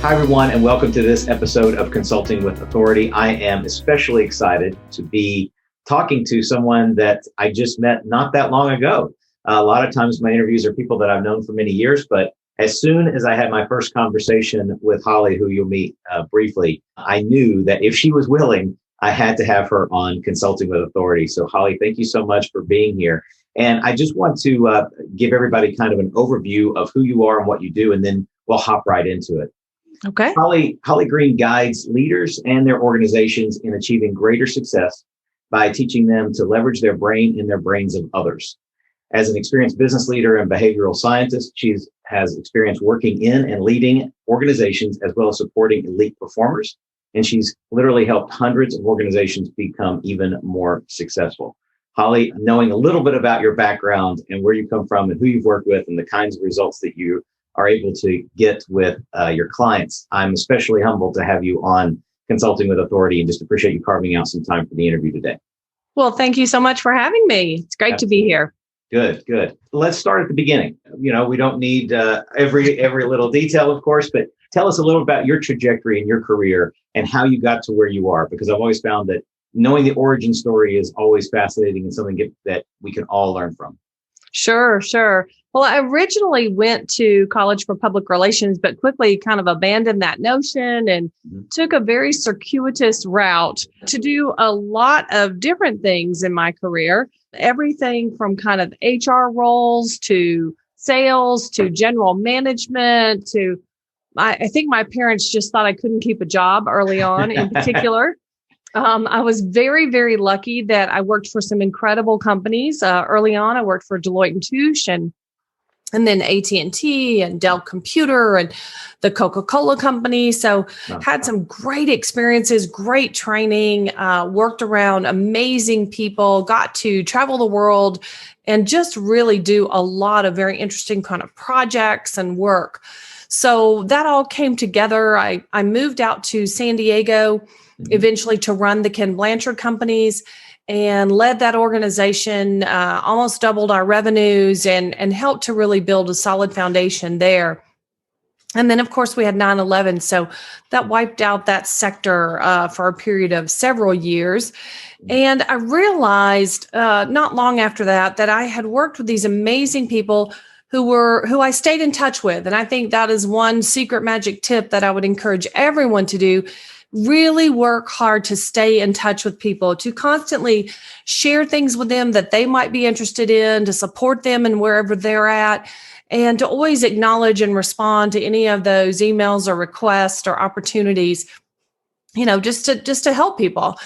Hi, everyone, and welcome to this episode of Consulting with Authority. I am especially excited to be talking to someone that I just met not that long ago. A lot of times my interviews are people that I've known for many years, but as soon as I had my first conversation with Holly, who you'll meet briefly, I knew that if she was willing, I had to have her on Consulting with Authority. So Holly, thank you so much for being here. And I just want to give everybody kind of an overview of who you are and what you do, and then we'll hop right into it. Okay. Holly Green guides leaders and their organizations in achieving greater success by teaching them to leverage their brain in their brains of others. As an experienced business leader and behavioral scientist, she has experience working in and leading organizations as well as supporting elite performers. And she's literally helped hundreds of organizations become even more successful. Holly, knowing a little bit about your background and where you come from and who you've worked with and the kinds of results that you are able to get with your clients, I'm especially humbled to have you on Consulting with Authority and just appreciate you carving out some time for the interview today. Well, thank you so much for having me. It's great Absolutely. to be here. Good. Let's start at the beginning. You know, we don't need every little detail, of course, but tell us a little about your trajectory in your career and how you got to where you are, because I've always found that knowing the origin story is always fascinating and something that we can all learn from. Sure. Well, I originally went to college for public relations, but quickly kind of abandoned that notion and took a very circuitous route to do a lot of different things in my career. Everything from kind of HR roles to sales to general management to I think my parents just thought I couldn't keep a job early on in particular. I was very, very lucky that I worked for some incredible companies. Early on, I worked for Deloitte & Touche and then AT&T and Dell Computer and the Coca-Cola Company. So had some great experiences, great training, worked around amazing people, got to travel the world and just really do a lot of very interesting kind of projects and work. So that all came together. I moved out to San Diego eventually to run the Ken Blanchard companies and led that organization, almost doubled our revenues and helped to really build a solid foundation there. And then, of course, we had 9/11. So that wiped out that sector for a period of several years. And I realized not long after that I had worked with these amazing people who I stayed in touch with. And I think that is one secret magic tip that I would encourage everyone to do. Really work hard to stay in touch with people, to constantly share things with them that they might be interested in, to support them in wherever they're at, and to always acknowledge and respond to any of those emails or requests or opportunities, you know, just to help people.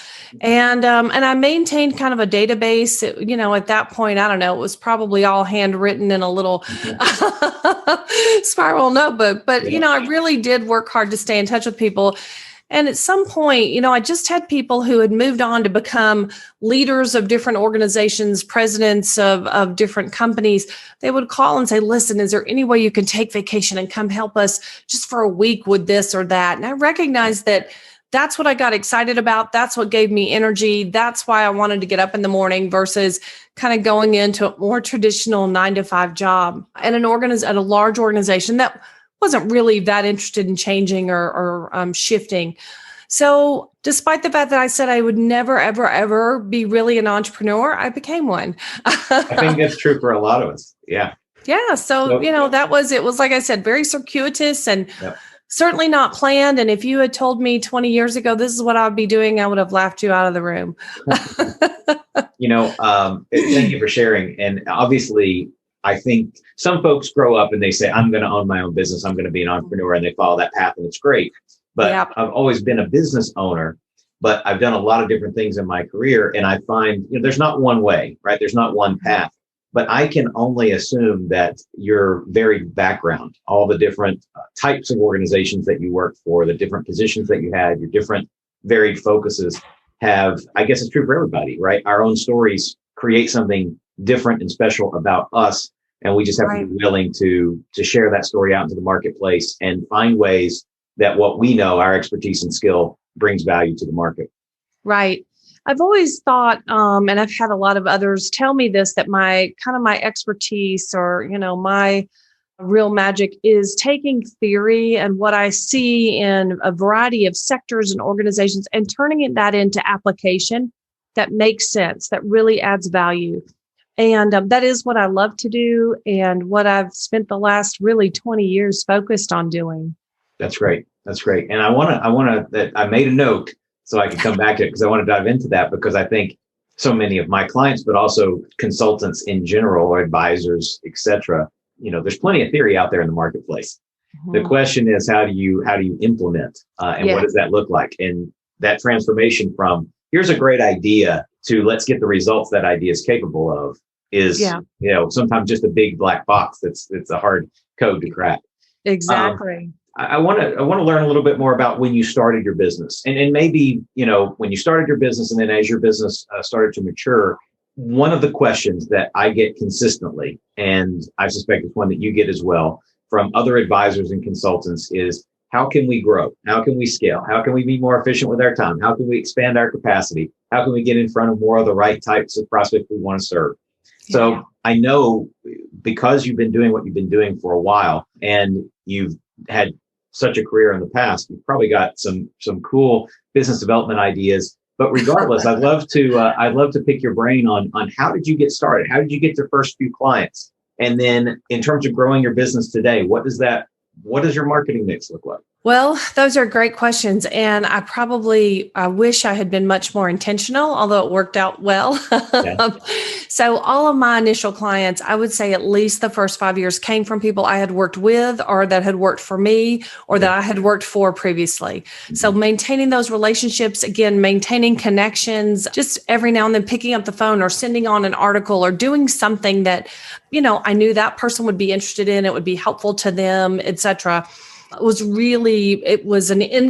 And I maintained kind of a database, you know, at that point, I don't know, it was probably all handwritten in a little spiral notebook, but, you know, I really did work hard to stay in touch with people. And at some point, you know, I just had people who had moved on to become leaders of different organizations, presidents of different companies. They would call and say, listen, is there any way you can take vacation and come help us just for a week with this or that? And I recognized that that's what I got excited about. That's what gave me energy. That's why I wanted to get up in the morning versus kind of going into a more traditional 9-to-5 job at at a large organization that wasn't really that interested in changing or shifting. So despite the fact that I said I would never, ever, ever be really an entrepreneur, I became one. I think that's true for a lot of us. Yeah. Yeah. So, you know, it was, like I said, very circuitous and certainly not planned. And if you had told me 20 years ago, this is what I would be doing, I would have laughed you out of the room. You know, thank you for sharing. And obviously, I think some folks grow up and they say, I'm going to own my own business. I'm going to be an entrepreneur, and they follow that path and it's great. But I've always been a business owner, but I've done a lot of different things in my career. And I find, you know, there's not one way, right? There's not one path, but I can only assume that your varied background, all the different types of organizations that you work for, the different positions that you had, your different varied focuses have, I guess it's true for everybody, right? Our own stories create something different and special about us. And we just have to be willing to share that story out into the marketplace and find ways that what we know, our expertise and skill, brings value to the market. Right. I've always thought, and I've had a lot of others tell me this, that my expertise or, you know, my real magic is taking theory and what I see in a variety of sectors and organizations and turning that into application that makes sense, that really adds value. And that is what I love to do and what I've spent the last really 20 years focused on doing. That's great. That's great. And I made a note so I can come back to it because I want to dive into that because I think so many of my clients, but also consultants in general or advisors, et cetera, there's plenty of theory out there in the marketplace. Mm-hmm. The question is, how do you implement and what does that look like? And that transformation from here's a great idea to let's get the results that idea is capable of is, sometimes just a big black box. It's a hard code to crack. Exactly. I want to learn a little bit more about when you started your business and maybe, when you started your business and then as your business started to mature, one of the questions that I get consistently, and I suspect it's one that you get as well from other advisors and consultants is how can we grow? How can we scale? How can we be more efficient with our time? How can we expand our capacity? How can we get in front of more of the right types of prospects we want to serve? So I know because you've been doing what you've been doing for a while and you've had such a career in the past, you've probably got some cool business development ideas. But regardless, I'd love to pick your brain on how did you get started? How did you get your first few clients? And then in terms of growing your business today, what does your marketing mix look like? Well, those are great questions. And I wish I had been much more intentional, although it worked out well. Yeah. So all of my initial clients, I would say at least the first 5 years came from people I had worked with or that had worked for me or that I had worked for previously. Mm-hmm. So maintaining those relationships, again, maintaining connections, just every now and then picking up the phone or sending on an article or doing something that, I knew that person would be interested in, it would be helpful to them, et cetera. It was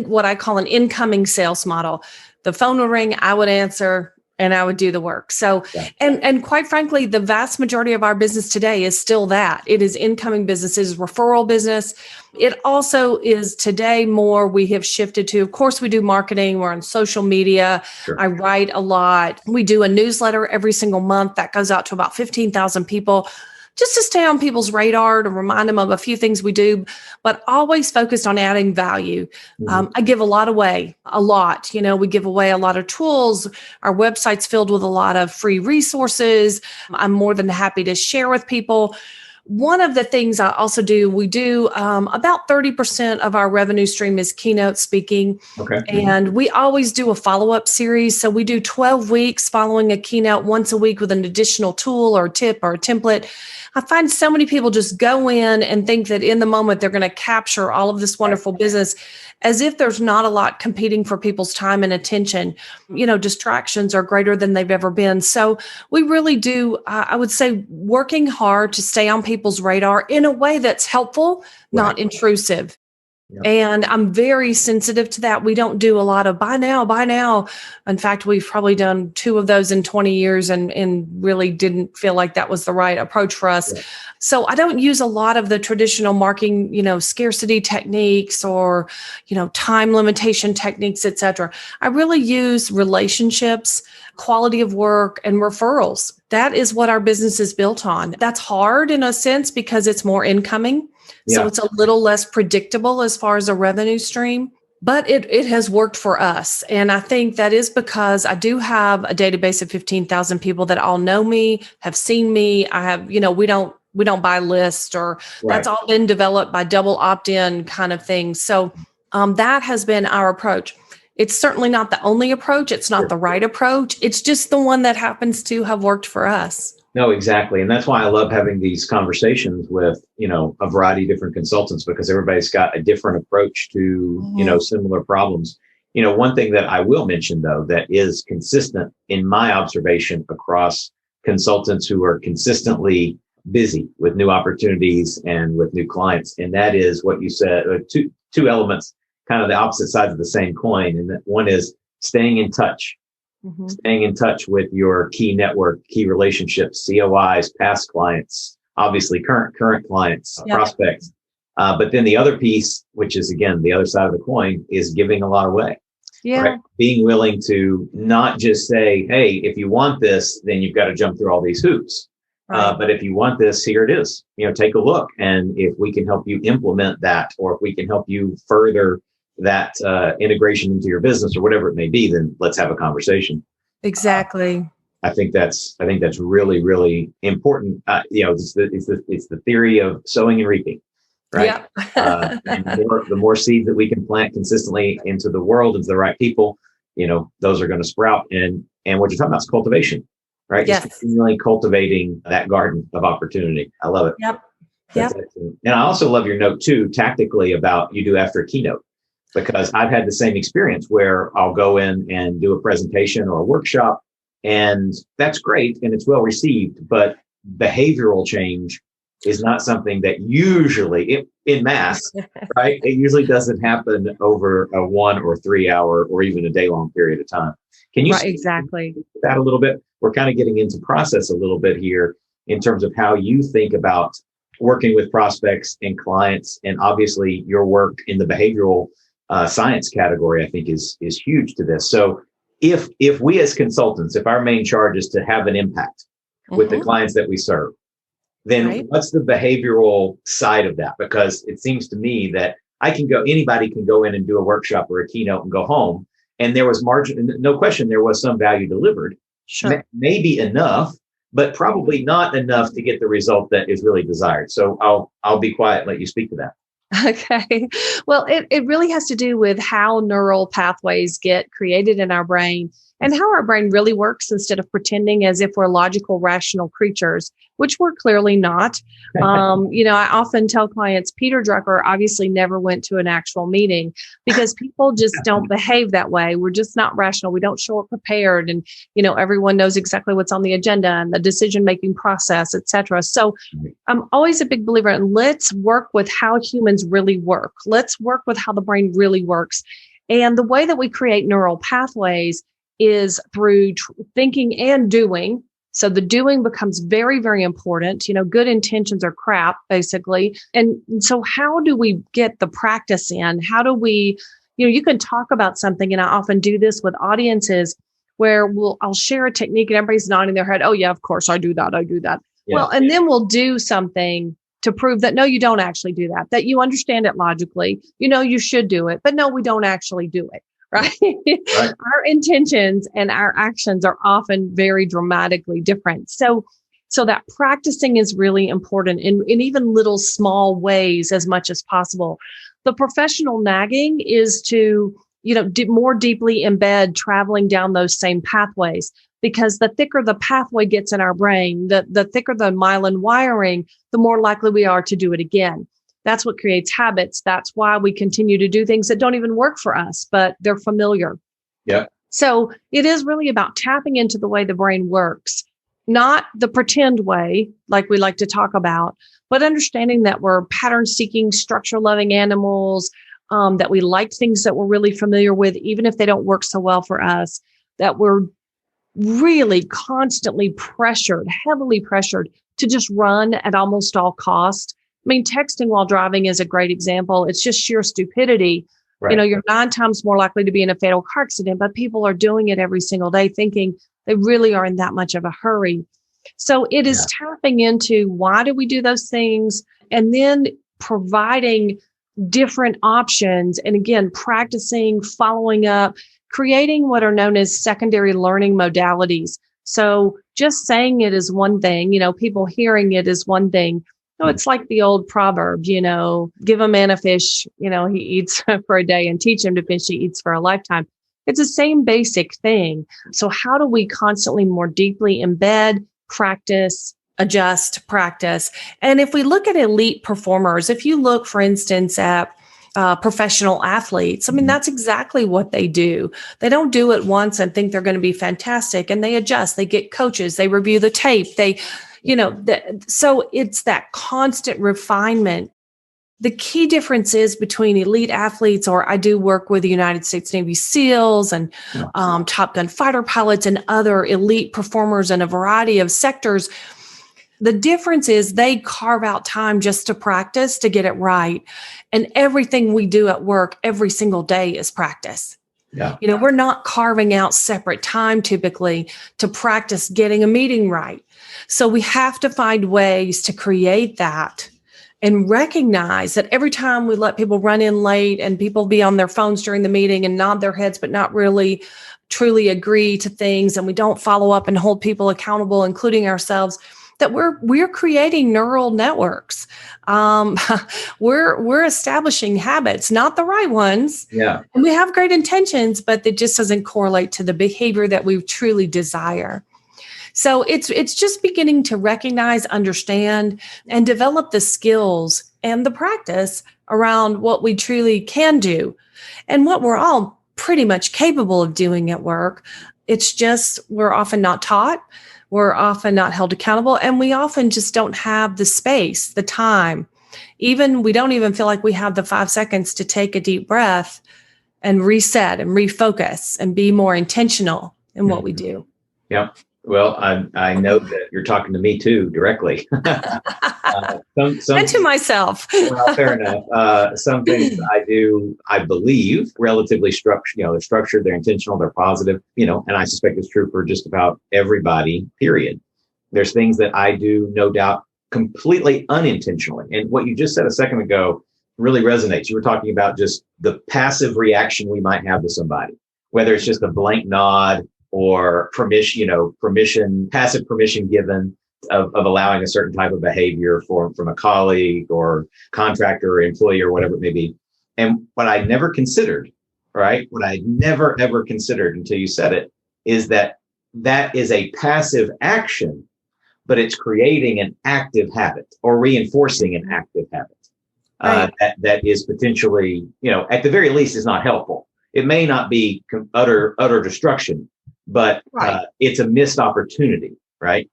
what I call an incoming sales model. The phone would ring, I would answer, and I would do the work. So, and quite frankly, the vast majority of our business today is still that. It is incoming business, it is referral business. It also is today more we have shifted to, of course, we do marketing. We're on social media. Sure. I write a lot. We do a newsletter every single month that goes out to about 15,000 people. Just to stay on people's radar, to remind them of a few things we do, but always focused on adding value. Mm-hmm. I give a lot away, we give away a lot of tools. Our website's filled with a lot of free resources. I'm more than happy to share with people. One of the things I also do, we do about 30% of our revenue stream is keynote speaking. Okay. And we always do a follow-up series. So we do 12 weeks following a keynote once a week with an additional tool or tip or a template. I find so many people just go in and think that in the moment they're going to capture all of this wonderful business as if there's not a lot competing for people's time and attention. Distractions are greater than they've ever been. So we really do, I would say, working hard to stay on people's radar in a way that's helpful, not intrusive. Yep. And I'm very sensitive to that. We don't do a lot of buy now. In fact, we've probably done 2 of those in 20 years and really didn't feel like that was the right approach for us. Yeah. So I don't use a lot of the traditional marketing, scarcity techniques or, time limitation techniques, et cetera. I really use relationships, quality of work, and referrals. That is what our business is built on. That's hard in a sense because it's more incoming. So it's a little less predictable as far as a revenue stream, but it has worked for us. And I think that is because I do have a database of 15,000 people that all know me, have seen me. I have, we don't buy lists or that's all been developed by double opt-in kind of thing. So that has been our approach. It's certainly not the only approach. It's not the right approach. It's just the one that happens to have worked for us. No, exactly. And that's why I love having these conversations with, a variety of different consultants because everybody's got a different approach to, similar problems. One thing that I will mention, though, that is consistent in my observation across consultants who are consistently busy with new opportunities and with new clients. And that is what you said, two elements, kind of the opposite sides of the same coin. And that one is staying in touch. Mm-hmm. Staying in touch with your key network, key relationships, COIs, past clients, obviously current clients, prospects. But then the other piece, which is again, the other side of the coin, is giving a lot away. Yeah. Right? Being willing to not just say, hey, if you want this, then you've got to jump through all these hoops. Right. But if you want this, here it is. Take a look. And if we can help you implement that, or if we can help you further that integration into your business or whatever it may be, then let's have a conversation. Exactly. I think that's really, really important. It's the theory of sowing and reaping, right? Yep. And the more seeds that we can plant consistently into the world, into the right people, those are going to sprout. And what you're talking about is cultivation, right? Yes. Just continually cultivating that garden of opportunity. I love it. Yep. That's excellent. And I also love your note too, tactically, about you do after a keynote, because I've had the same experience where I'll go in and do a presentation or a workshop, and that's great and it's well received, but behavioral change is not something that usually in mass, right? It usually doesn't happen over a 1 or 3 hour or even a day long period of time. Can you speak exactly to that a little bit? We're kind of getting into process a little bit here in terms of how you think about working with prospects and clients. And obviously your work in the behavioral science category, I think is huge to this. So if we as consultants, if our main charge is to have an impact with the clients that we serve, then what's the behavioral side of that? Because it seems to me that anybody can go in and do a workshop or a keynote and go home. And there was no question, there was some value delivered. Sure. Maybe enough, but probably not enough to get the result that is really desired. So I'll be quiet and let you speak to that. Okay. Well, it really has to do with how neural pathways get created in our brain and how our brain really works, instead of pretending as if we're logical, rational creatures, which we're clearly not. I often tell clients, Peter Drucker obviously never went to an actual meeting because people just don't behave that way. We're just not rational. We don't show up prepared. And, everyone knows exactly what's on the agenda and the decision-making process, et cetera. So I'm always a big believer in let's work with how humans really work. Let's work with how the brain really works. And the way that we create neural pathways is through thinking and doing. So the doing becomes very, very important. Good intentions are crap, basically. And so how do we get the practice in? How do we, you can talk about something, and I often do this with audiences where I'll share a technique and everybody's nodding their head. Oh yeah, of course I do that. Yeah. Well, and then we'll do something to prove that, no, you don't actually do that you understand it logically. You should do it, but no, we don't actually do it. Right? Our intentions and our actions are often very dramatically different. So that practicing is really important in even little small ways as much as possible. The professional nagging is to, more deeply embed traveling down those same pathways, because the thicker the pathway gets in our brain, the thicker the myelin wiring, the more likely we are to do it again. That's what creates habits. That's why we continue to do things that don't even work for us, but they're familiar. Yeah. So it is really about tapping into the way the brain works, not the pretend way, like we like to talk about, but understanding that we're pattern-seeking, structure-loving animals, that we like things that we're really familiar with, even if they don't work so well for us, that we're really constantly heavily pressured to just run at almost all cost. I mean, texting while driving is a great example. It's just sheer stupidity. Right. You're 9 times more likely to be in a fatal car accident, but people are doing it every single day thinking they really are in that much of a hurry. So it is tapping into why do we do those things, and then providing different options. And again, practicing, following up, creating what are known as secondary learning modalities. So just saying it is one thing, people hearing it is one thing. No, it's like the old proverb, give a man a fish, he eats for a day, and teach him to fish, he eats for a lifetime. It's the same basic thing. So how do we constantly more deeply embed, practice, adjust, practice? And if we look at elite performers, if you look, for instance, at professional athletes, I mean, that's exactly what they do. They don't do it once and think they're going to be fantastic, and they adjust, they get coaches, they review the tape, so it's that constant refinement. The key difference is between elite athletes, or I do work with the United States Navy SEALs and Top Gun fighter pilots and other elite performers in a variety of sectors. The difference is they carve out time just to practice, to get it right. And everything we do at work every single day is practice. Yeah. We're not carving out separate time typically to practice getting a meeting right. So we have to find ways to create that and recognize that every time we let people run in late and people be on their phones during the meeting and nod their heads, but not really truly agree to things, and we don't follow up and hold people accountable, including ourselves, that we're creating neural networks. We're establishing habits, not the right ones. Yeah. And we have great intentions, but it just doesn't correlate to the behavior that we truly desire. So it's just beginning to recognize, understand, and develop the skills and the practice around what we truly can do and what we're all pretty much capable of doing at work. It's just we're often not taught. We're often not held accountable, and we often just don't have the space, the time. We don't even feel like we have the 5 seconds to take a deep breath and reset and refocus and be more intentional in what we do. Yeah. Well, I know that you're talking to me too directly. And to myself. Well, fair enough. Some things I do, I believe, relatively structured. They're structured, they're intentional, they're positive. And I suspect it's true for just about everybody. Period. There's things that I do, no doubt, completely unintentionally. And what you just said a second ago really resonates. You were talking about just the passive reaction we might have to somebody, whether it's just a blank nod or permission, passive permission given of allowing a certain type of behavior from a colleague or contractor or employee or whatever it may be. And what I never considered, right? What I never, ever considered until you said it is that is a passive action, but it's creating an active habit or reinforcing an active habit. Right. That is potentially, at the very least is not helpful. It may not be utter destruction, but right. It's a missed opportunity, right?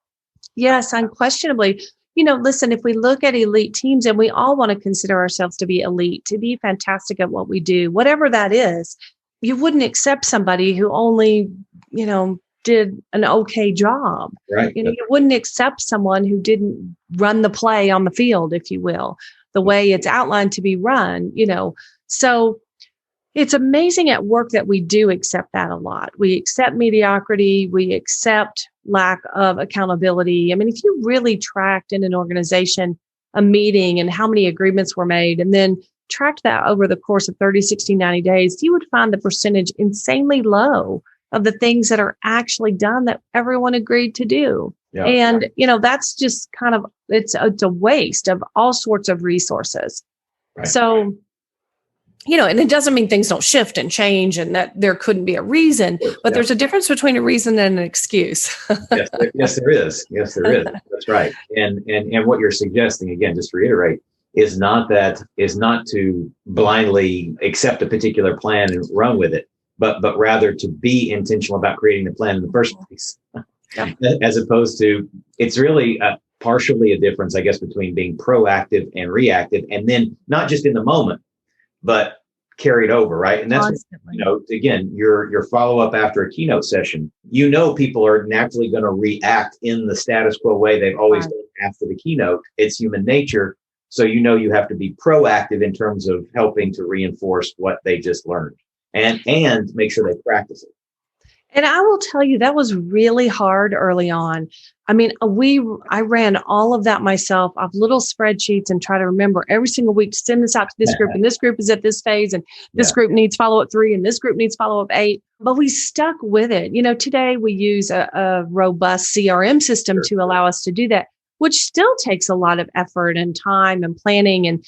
Yes, unquestionably. Listen, if we look at elite teams, and we all want to consider ourselves to be elite, to be fantastic at what we do, whatever that is, you wouldn't accept somebody who only, did an okay job. Right. You wouldn't accept someone who didn't run the play on the field, if you will, the way it's outlined to be run, So it's amazing at work that we do accept that a lot. We accept mediocrity. We accept lack of accountability. I mean, if you really tracked in an organization a meeting and how many agreements were made, and then tracked that over the course of 30, 60, 90 days, you would find the percentage insanely low of the things that are actually done that everyone agreed to do. Yeah. And, that's just kind of, it's a waste of all sorts of resources. Right. So, and it doesn't mean things don't shift and change and that there couldn't be a reason, but there's a difference between a reason and an excuse. Yes, there is. That's right. And what you're suggesting, again, just to reiterate, is not to blindly accept a particular plan and run with it, but rather to be intentional about creating the plan in the first place. Yeah. As opposed to, it's really partially a difference, I guess, between being proactive and reactive, and then not just in the moment, but carried over, right? And that's, again, your follow-up after a keynote session, people are naturally going to react in the status quo way they've always done after the keynote. It's human nature. So, you have to be proactive in terms of helping to reinforce what they just learned and make sure they practice it. And I will tell you, that was really hard early on. I mean, I ran all of that myself off little spreadsheets and try to remember every single week to send this out to this group. And this group is at this phase, and this group needs follow-up 3, and this group needs follow-up 8. But we stuck with it. Today we use a robust CRM system to allow us to do that, which still takes a lot of effort and time and planning and,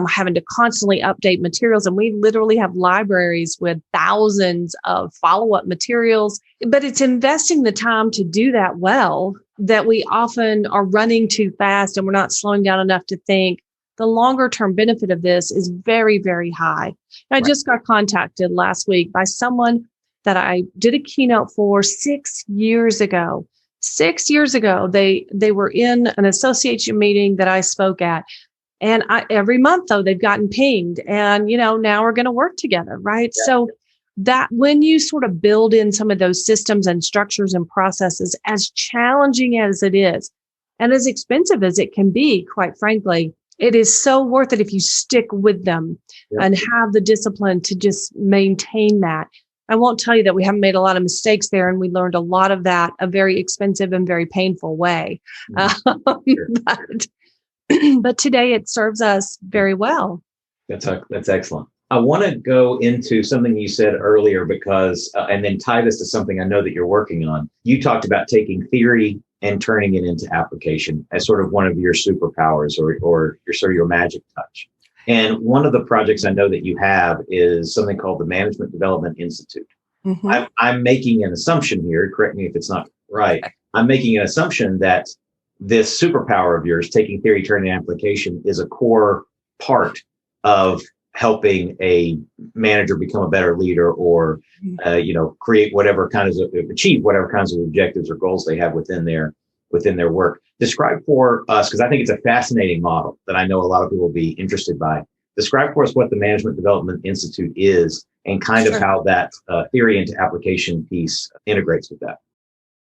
having to constantly update materials. And we literally have libraries with thousands of follow-up materials, but it's investing the time to do that well that we often are running too fast and we're not slowing down enough to think the longer term benefit of this is very, very high. I just got contacted last week by someone that I did a keynote for 6 years ago. 6 years ago, they were in an association meeting that I spoke at. And every month, though, they've gotten pinged and, now we're going to work together. Right. Yeah. So that when you sort of build in some of those systems and structures and processes, as challenging as it is and as expensive as it can be, quite frankly, it is so worth it if you stick with them and have the discipline to just maintain that. I won't tell you that we haven't made a lot of mistakes there, and we learned a lot of that a very expensive and very painful way. Sure. But, but today it serves us very well. That's excellent. I want to go into something you said earlier because, and then tie this to something I know that you're working on. You talked about taking theory and turning it into application as sort of one of your superpowers or your sort of your magic touch. And one of the projects I know that you have is something called the Management Development Institute. Mm-hmm. I'm making an assumption here. Correct me if it's not right. I'm making an assumption that this superpower of yours, taking theory, turning it into application, is a core part of helping a manager become a better leader or, create whatever kinds of, achieve whatever kinds of objectives or goals they have within their work. Describe for us, because I think it's a fascinating model that I know a lot of people will be interested by. Describe for us what the Management Development Institute is and kind of how that theory into application piece integrates with that.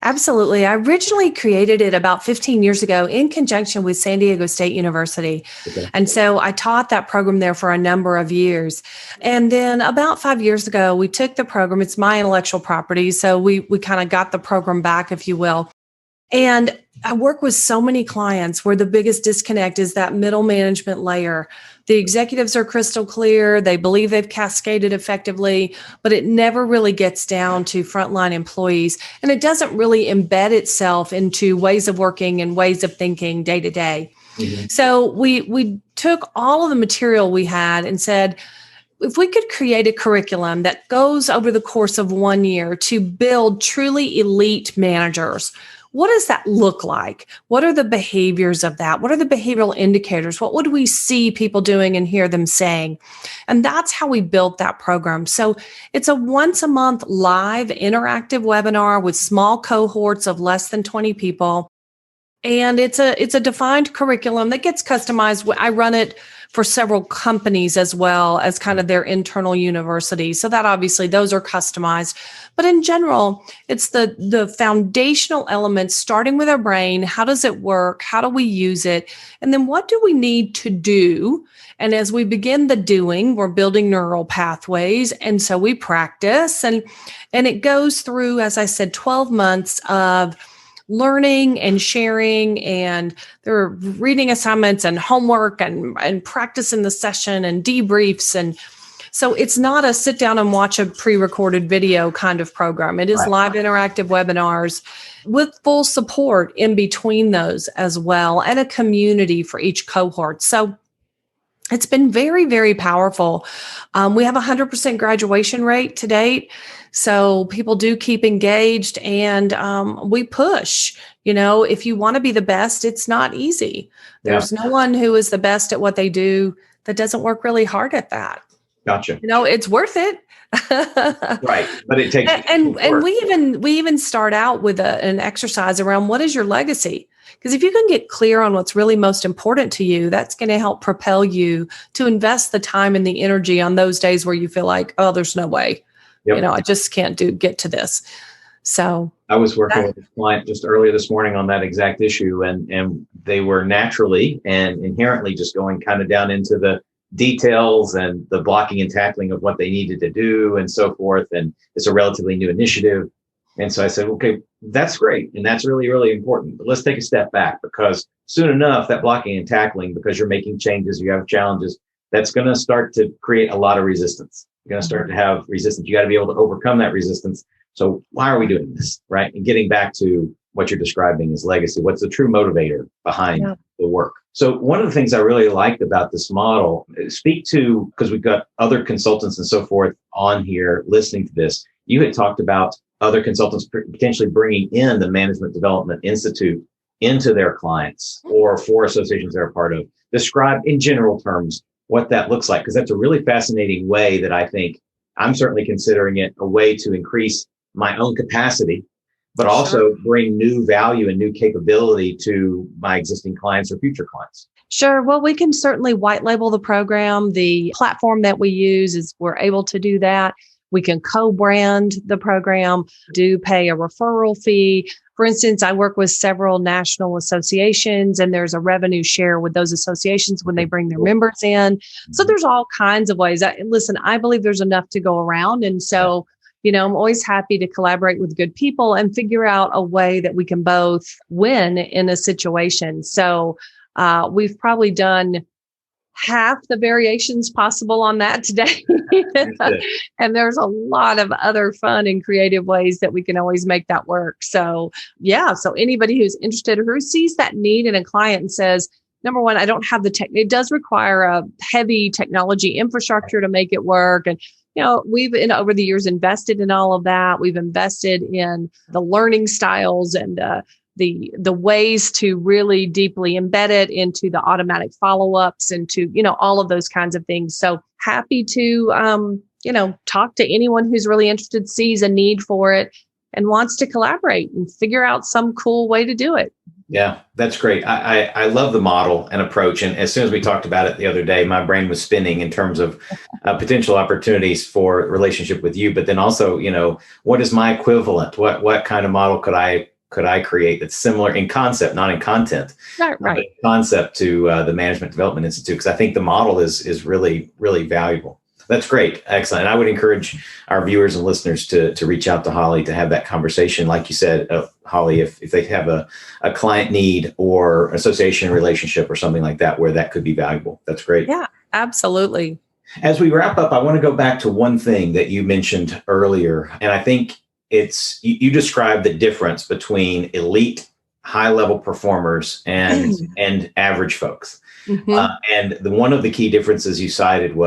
Absolutely. I originally created it about 15 years ago in conjunction with San Diego State University. Okay. And so I taught that program there for a number of years. And then about 5 years ago, we took the program. It's my intellectual property. So we kind of got the program back, if you will. And I work with so many clients where the biggest disconnect is that middle management layer. The executives are crystal clear. They believe they've cascaded effectively, but it never really gets down to frontline employees. And it doesn't really embed itself into ways of working and ways of thinking day to day. Mm-hmm. So we took all of the material we had and said, if we could create a curriculum that goes over the course of 1 year to build truly elite managers, what does that look like? What are the behaviors of that? What are the behavioral indicators? What would we see people doing and hear them saying? And that's how we built that program. So it's a once a month live interactive webinar with small cohorts of less than 20 people. And it's a defined curriculum that gets customized. I run it for several companies as well as kind of their internal university. So that obviously those are customized. But in general, it's the foundational elements, starting with our brain. How does it work? How do we use it? And then what do we need to do? And as we begin the doing, we're building neural pathways. And so we practice and it goes through, as I said, 12 months of learning and sharing, and there are reading assignments and homework and practice in the session and debriefs. And so it's not a sit down and watch a pre-recorded video kind of program. It is live interactive webinars with full support in between those as well, and a community for each cohort. So it's been very, very powerful. We have a 100% graduation rate to date. So people do keep engaged, and we push. If you want to be the best, it's not easy. There's no one who is the best at what they do that doesn't work really hard at that. Gotcha. It's worth it. Right. But it takes and we even start out with an exercise around what is your legacy? Because if you can get clear on what's really most important to you, that's going to help propel you to invest the time and the energy on those days where you feel like, oh, there's no way. Yep. I just can't get to this. So I was working with a client just earlier this morning on that exact issue, and they were naturally and inherently just going kind of down into the details and the blocking and tackling of what they needed to do and so forth. And it's a relatively new initiative. And so I said, okay, that's great. And that's really, really important. But let's take a step back, because soon enough, that blocking and tackling, because you're making changes, you have challenges, that's going to start to create a lot of resistance. You're going to start to have resistance. You got to be able to overcome that resistance. So why are we doing this? Right. And getting back to what you're describing as legacy, what's the true motivator behind the work? So one of the things I really liked about this model, speak to, because we've got other consultants and so forth on here listening to this. You had talked about other consultants potentially bringing in the Management Development Institute into their clients or for associations they're a part of. Describe in general terms what that looks like, because that's a really fascinating way that I think I'm certainly considering it a way to increase my own capacity, but also bring new value and new capability to my existing clients or future clients. Sure. Well, we can certainly white label the program. The platform that we use is we're able to do that. We can co-brand the program, do pay a referral fee. For instance, I work with several national associations, and there's a revenue share with those associations when they bring their members in. So there's all kinds of ways. Listen, I believe there's enough to go around. And so, I'm always happy to collaborate with good people and figure out a way that we can both win in a situation. So we've probably done half the variations possible on that today. And there's a lot of other fun and creative ways that we can always make that work. So yeah, so anybody who's interested or who sees that need in a client and says, number one, I don't have the tech. It does require a heavy technology infrastructure to make it work. And, we've over the years invested in all of that. We've invested in the learning styles and the ways to really deeply embed it into the automatic follow-ups and to, all of those kinds of things. So happy to, talk to anyone who's really interested, sees a need for it and wants to collaborate and figure out some cool way to do it. Yeah, that's great. I love the model and approach. And as soon as we talked about it the other day, my brain was spinning in terms of potential opportunities for relationship with you. But then also, what is my equivalent? What kind of model could I create that's similar in concept, not in content, right. In concept to the Management Development Institute? Because I think the model is really, really valuable. That's great. Excellent. And I would encourage our viewers and listeners to reach out to Holly to have that conversation. Like you said, Holly, if they have a client need or association relationship or something like that, where that could be valuable. That's great. Yeah, absolutely. As we wrap up, I want to go back to one thing that you mentioned earlier. And I think it's, you described the difference between elite high-level performers and average folks. Mm-hmm. And one of the key differences you cited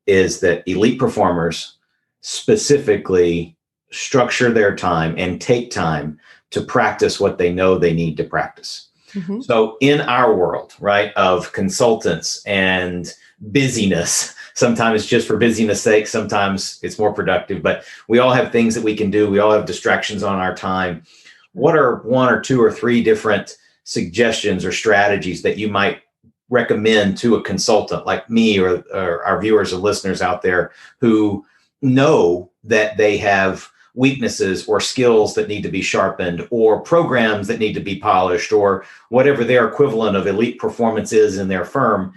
is that elite performers specifically structure their time and take time to practice what they know they need to practice. Mm-hmm. So in our world, right, of consultants and busyness, sometimes just for busyness sake, sometimes it's more productive, but we all have things that we can do. We all have distractions on our time. What are one or two or three different suggestions or strategies that you might recommend to a consultant like me or our viewers and listeners out there who know that they have weaknesses or skills that need to be sharpened or programs that need to be polished or whatever their equivalent of elite performance is in their firm?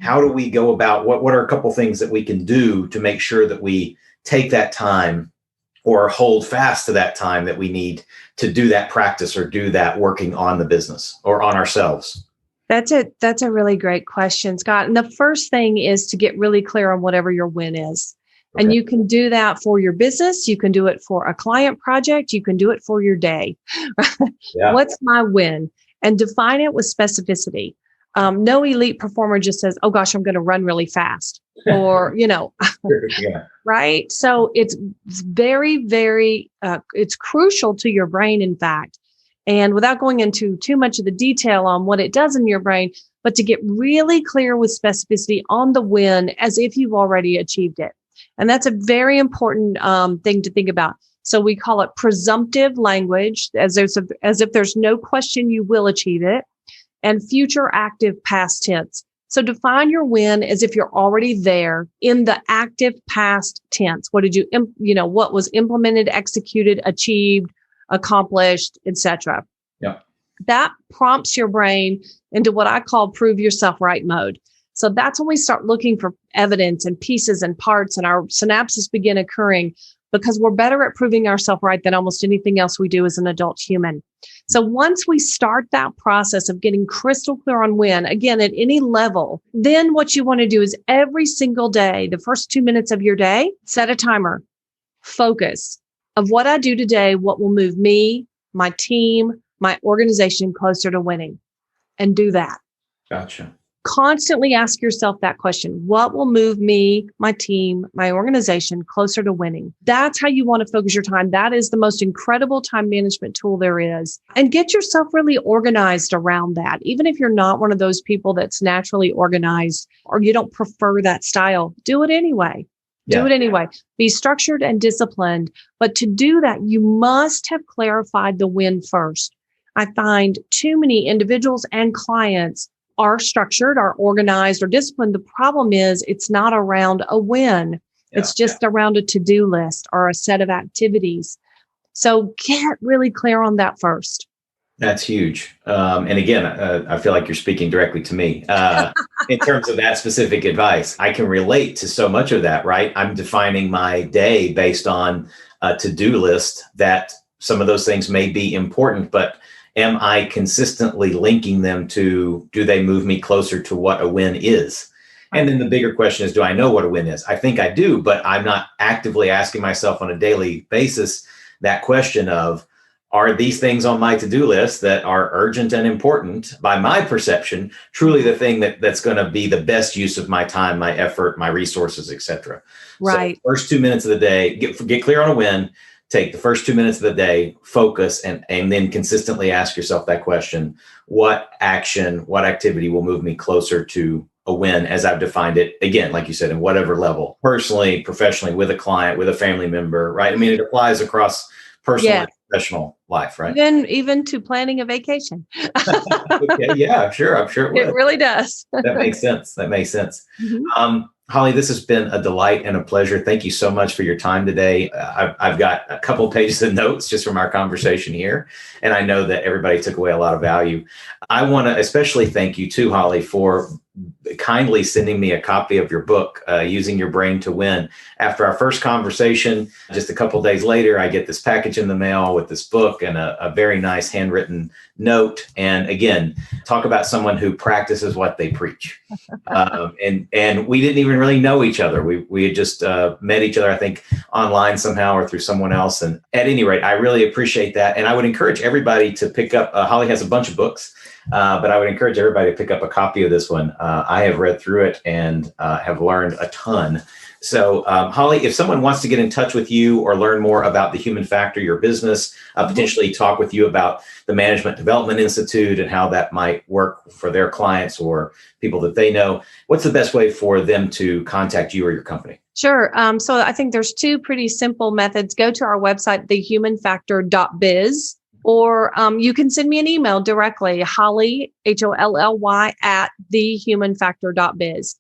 How do we go about what are a couple things that we can do to make sure that we take that time or hold fast to that time that we need to do that practice or do that working on the business or on ourselves? That's a really great question, Scott. And the first thing is to get really clear on whatever your win is. Okay. And you can do that for your business. You can do it for a client project. You can do it for your day. Yeah. What's my win? And define it with specificity. No elite performer just says, oh gosh, I'm going to run really fast or, yeah. Right. So it's very, very, it's crucial to your brain, in fact. And without going into too much of the detail on what it does in your brain, but to get really clear with specificity on the win as if you've already achieved it. And that's a very important thing to think about. So we call it presumptive language, as if there's no question you will achieve it, and future active past tense. So define your win as if you're already there in the active past tense. What did what was implemented, executed, achieved, accomplished, etc. Yeah. That prompts your brain into what I call prove yourself right mode. So that's when we start looking for evidence and pieces and parts, and our synapses begin occurring because we're better at proving ourselves right than almost anything else we do as an adult human. So once we start that process of getting crystal clear on win, again, at any level, then what you want to do is every single day, the first 2 minutes of your day, set a timer, focus. Of what I do today, what will move me, my team, my organization closer to winning, and do that. Gotcha. Constantly ask yourself that question. What will move me, my team, my organization closer to winning? That's how you want to focus your time. That is the most incredible time management tool there is. And get yourself really organized around that. Even if you're not one of those people that's naturally organized or you don't prefer that style, do it anyway. Do it anyway. Be structured and disciplined. But to do that, you must have clarified the win first. I find too many individuals and clients are structured, are organized, or disciplined. The problem is it's not around a win. It's just around a to-do list or a set of activities. So get really clear on that first. That's huge. And again, I feel like you're speaking directly to me in terms of that specific advice. I can relate to so much of that, right? I'm defining my day based on a to-do list that some of those things may be important, but am I consistently linking them to, do they move me closer to what a win is? And then the bigger question is, do I know what a win is? I think I do, but I'm not actively asking myself on a daily basis that question of, are these things on my to-do list that are urgent and important by my perception, truly the thing that's going to be the best use of my time, my effort, my resources, et cetera. Right. So first 2 minutes of the day, get clear on a win, take the first 2 minutes of the day, focus, and then consistently ask yourself that question: what action, what activity will move me closer to a win as I've defined it? Again, like you said, in whatever level, personally, professionally, with a client, with a family member, right? I mean, it applies across personal and professional life, right? Even to planning a vacation. Okay, yeah, I'm sure it would. It really does. That makes sense. Mm-hmm. Holly, this has been a delight and a pleasure. Thank you so much for your time today. I've got a couple of pages of notes just from our conversation here, and I know that everybody took away a lot of value. I want to especially thank you too, Holly, for kindly sending me a copy of your book, Using Your Brain to Win. After our first conversation, just a couple of days later, I get this package in the mail with this book and a very nice handwritten note. And again, talk about someone who practices what they preach. And we didn't even really know each other. We had just met each other, I think, online somehow or through someone else. And at any rate, I really appreciate that. And I would encourage everybody to pick up, Holly has a bunch of books, but I would encourage everybody to pick up a copy of this one. I have read through it and have learned a ton. So, Holly, if someone wants to get in touch with you or learn more about the human factor, your business, potentially talk with you about the Management Development Institute and how that might work for their clients or people that they know, what's the best way for them to contact you or your company? Sure. So I think there's two pretty simple methods. Go to our website, thehumanfactor.biz, or you can send me an email directly, Holly, HOLLY, at thehumanfactor.biz.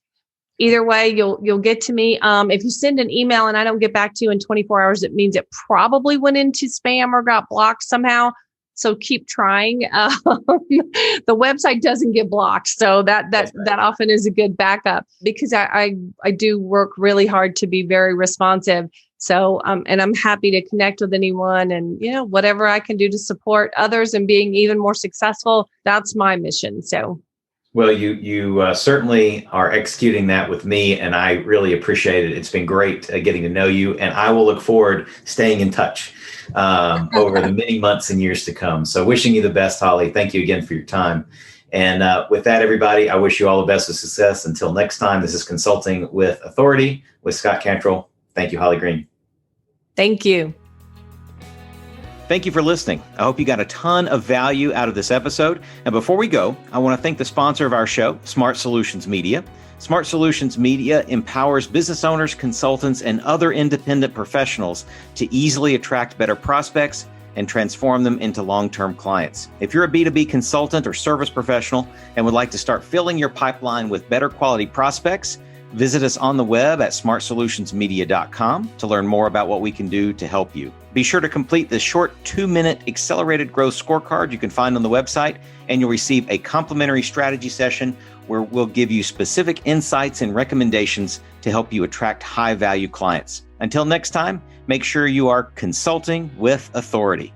Either way, you'll get to me. If you send an email and I don't get back to you in 24 hours, it means it probably went into spam or got blocked somehow. So keep trying. The website doesn't get blocked, so that often is a good backup, because I do work really hard to be very responsive. So and I'm happy to connect with anyone, and whatever I can do to support others and being even more successful, that's my mission. So. Well, you certainly are executing that with me, and I really appreciate it. It's been great getting to know you, and I will look forward staying in touch over the many months and years to come. So wishing you the best, Holly. Thank you again for your time. And with that, everybody, I wish you all the best of success. Until next time, this is Consulting with Authority with Scott Cantrell. Thank you, Holly Green. Thank you. Thank you for listening. I hope you got a ton of value out of this episode. And before we go, I want to thank the sponsor of our show, Smart Solutions Media. Smart Solutions Media empowers business owners, consultants, and other independent professionals to easily attract better prospects and transform them into long-term clients. If you're a B2B consultant or service professional and would like to start filling your pipeline with better quality prospects, visit us on the web at smartsolutionsmedia.com to learn more about what we can do to help you. Be sure to complete the short 2-minute accelerated growth scorecard you can find on the website, and you'll receive a complimentary strategy session where we'll give you specific insights and recommendations to help you attract high-value clients. Until next time, make sure you are consulting with authority.